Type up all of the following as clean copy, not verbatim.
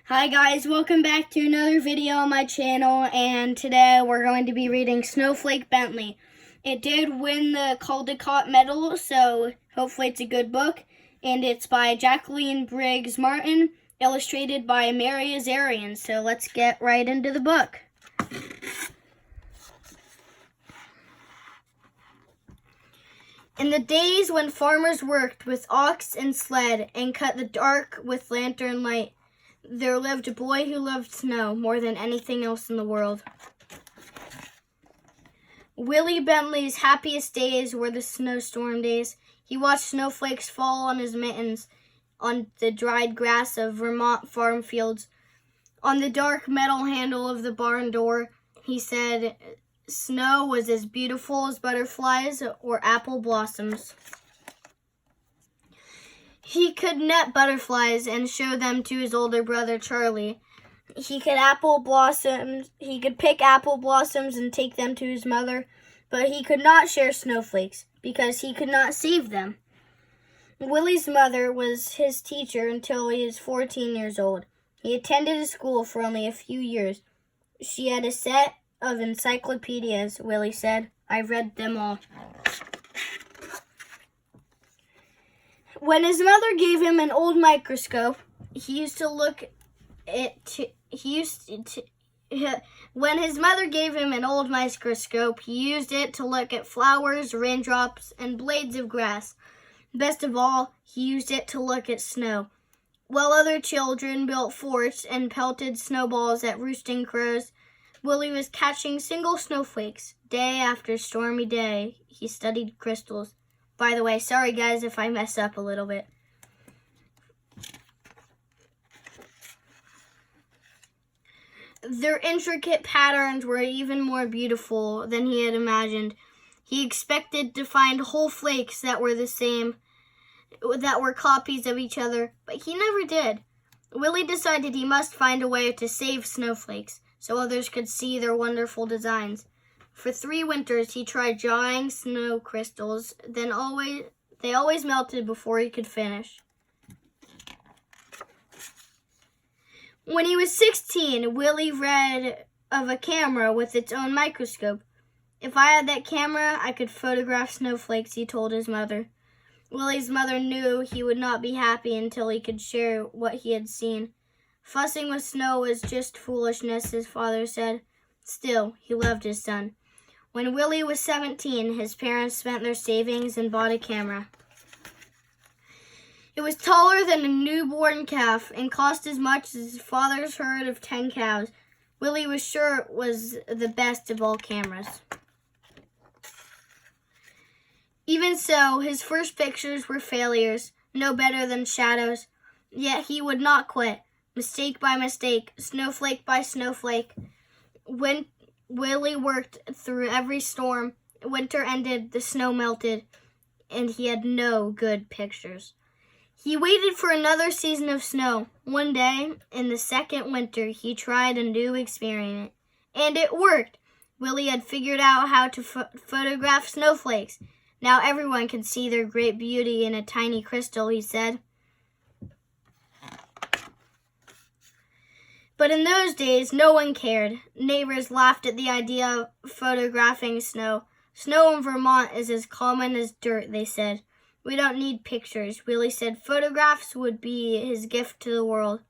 Hi guys, welcome back to another video on my channel, and today we're going to be reading Snowflake Bentley. It did win the Caldecott medal, so hopefully it's a good book, and it's by Jacqueline Briggs Martin, illustrated by Readerz. So let's get right into the book. In the days when farmers worked with ox and sled and cut the dark with lantern light, there lived a boy who loved snow more than anything else in the world. Willie Bentley's happiest days were the snowstorm days. He watched snowflakes fall on his mittens, on the dried grass of Vermont farm fields. On the dark metal handle of the barn door, he said, snow was as beautiful as butterflies or apple blossoms. He could net butterflies and show them to his older brother Charlie. He could pick apple blossoms and take them to his mother, but he could not share snowflakes because he could not save them. Willie's mother was his teacher until he was 14 years old. He attended a school for only a few years. She had a set of encyclopedias, Willie said. I read them all. When his mother gave him an old microscope, when his mother gave him an old microscope, he used it to look at flowers, raindrops, and blades of grass. Best of all, he used it to look at snow. While other children built forts and pelted snowballs at roosting crows, Willie was catching single snowflakes. Day after stormy day, he studied crystals. By the way, sorry guys if I mess up a little bit. Their intricate patterns were even more beautiful than he had imagined. He expected to find whole flakes that were the same, that were copies of each other, but he never did. Willie decided he must find a way to save snowflakes so others could see their wonderful designs. For 3 winters, he tried drawing snow crystals, they always melted before he could finish. When he was 16, Willie read of a camera with its own microscope. If I had that camera, I could photograph snowflakes, he told his mother. Willie's mother knew he would not be happy until he could share what he had seen. Fussing with snow was just foolishness, his father said. Still, he loved his son. When Willie was 17, his parents spent their savings and bought a camera. It was taller than a newborn calf and cost as much as his father's herd of 10 cows. Willie was sure it was the best of all cameras. Even so, his first pictures were failures, no better than shadows. Yet he would not quit. Mistake by mistake, snowflake by snowflake. When Willie worked through every storm, winter ended, the snow melted, and he had no good pictures. He waited for another season of snow. One day, in the second winter, he tried a new experiment, and it worked. Willie had figured out how to photograph snowflakes. Now everyone can see their great beauty in a tiny crystal, he said. But in those days, no one cared. Neighbors laughed at the idea of photographing snow. Snow in Vermont is as common as dirt, they said. We don't need pictures. Willie said photographs would be his gift to the world.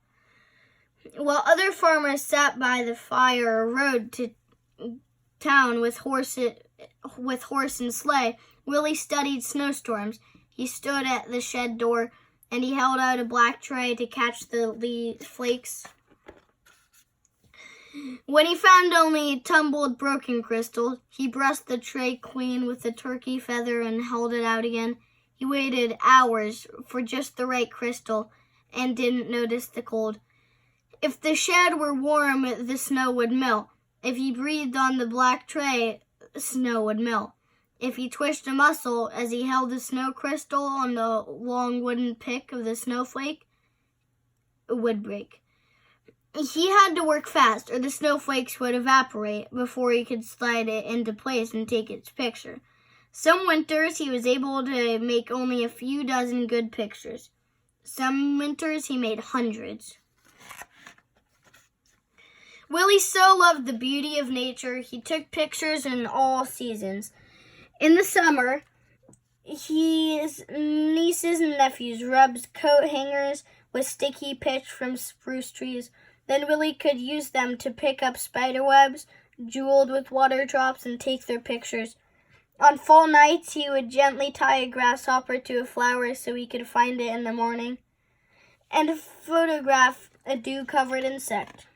While other farmers sat by the fire or rode to town with horse and sleigh, Willie studied snowstorms. He stood at the shed door, and he held out a black tray to catch the flakes. When he found only tumbled, broken crystals, he brushed the tray clean with a turkey feather and held it out again. He waited hours for just the right crystal and didn't notice the cold. If the shed were warm, the snow would melt. If he breathed on the black tray, snow would melt. If he twitched a muscle as he held the snow crystal on the long wooden pick of the snowflake, it would break. He had to work fast, or the snowflakes would evaporate before he could slide it into place and take its picture. Some winters he was able to make only a few dozen good pictures. Some winters he made hundreds. Willie so loved the beauty of nature, he took pictures in all seasons. In the summer, his nieces and nephews rubbed coat hangers with sticky pitch from spruce trees. Then Willie could use them to pick up spider webs, jeweled with water drops, and take their pictures. On fall nights, he would gently tie a grasshopper to a flower so he could find it in the morning, and photograph a dew-covered insect.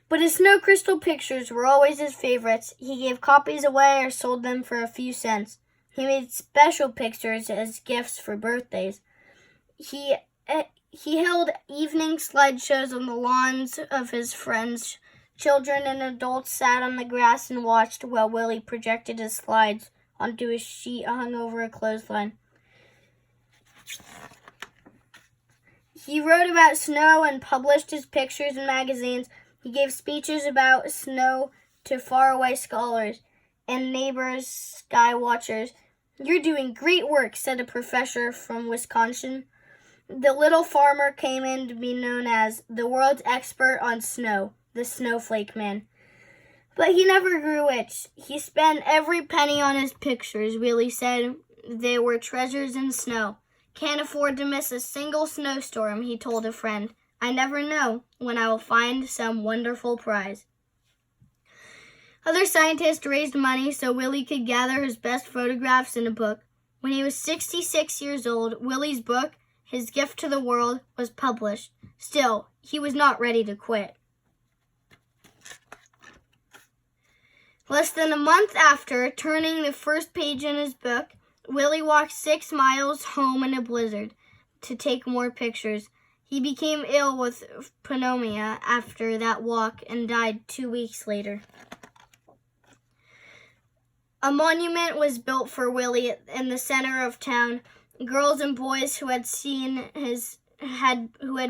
But his snow crystal pictures were always his favorites. He gave copies away or sold them for a few cents. He made special pictures as gifts for birthdays. He held evening slideshows on the lawns of his friends. Children and adults sat on the grass and watched while Willie projected his slides onto a sheet hung over a clothesline. He wrote about snow and published his pictures in magazines. He gave speeches about snow to faraway scholars and neighbors, sky watchers. "You're doing great work," said a professor from Wisconsin. The little farmer came in to be known as the world's expert on snow, the Snowflake Man. But he never grew rich. He spent every penny on his pictures, Willie said. They were treasures in snow. "Can't afford to miss a single snowstorm," he told a friend. "I never know when I will find some wonderful prize." Other scientists raised money so Willie could gather his best photographs in a book. When he was 66 years old, Willie's book, His Gift to the World, was published. Still, he was not ready to quit. Less than a month after turning the first page in his book, Willie walked 6 miles home in a blizzard to take more pictures. He became ill with pneumonia after that walk and died 2 weeks later. A monument was built for Willie in the center of town. Girls and boys who had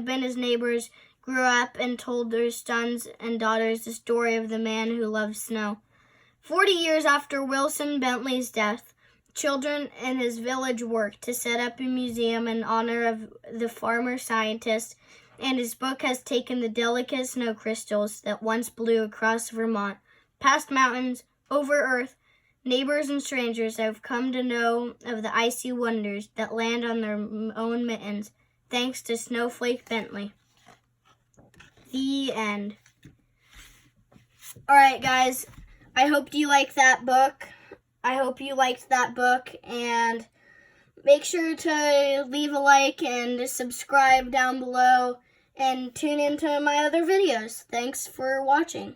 been his neighbors grew up and told their sons and daughters the story of the man who loved snow. 40 years after Wilson Bentley's death, children in his village worked to set up a museum in honor of the farmer scientist, and his book has taken the delicate snow crystals that once blew across Vermont, past mountains, over earth. Neighbors and strangers have come to know of the icy wonders that land on their own mittens, thanks to Snowflake Bentley. The end. All right, guys. I hope you liked that book. And make sure to leave a like and subscribe down below and tune into my other videos. Thanks for watching.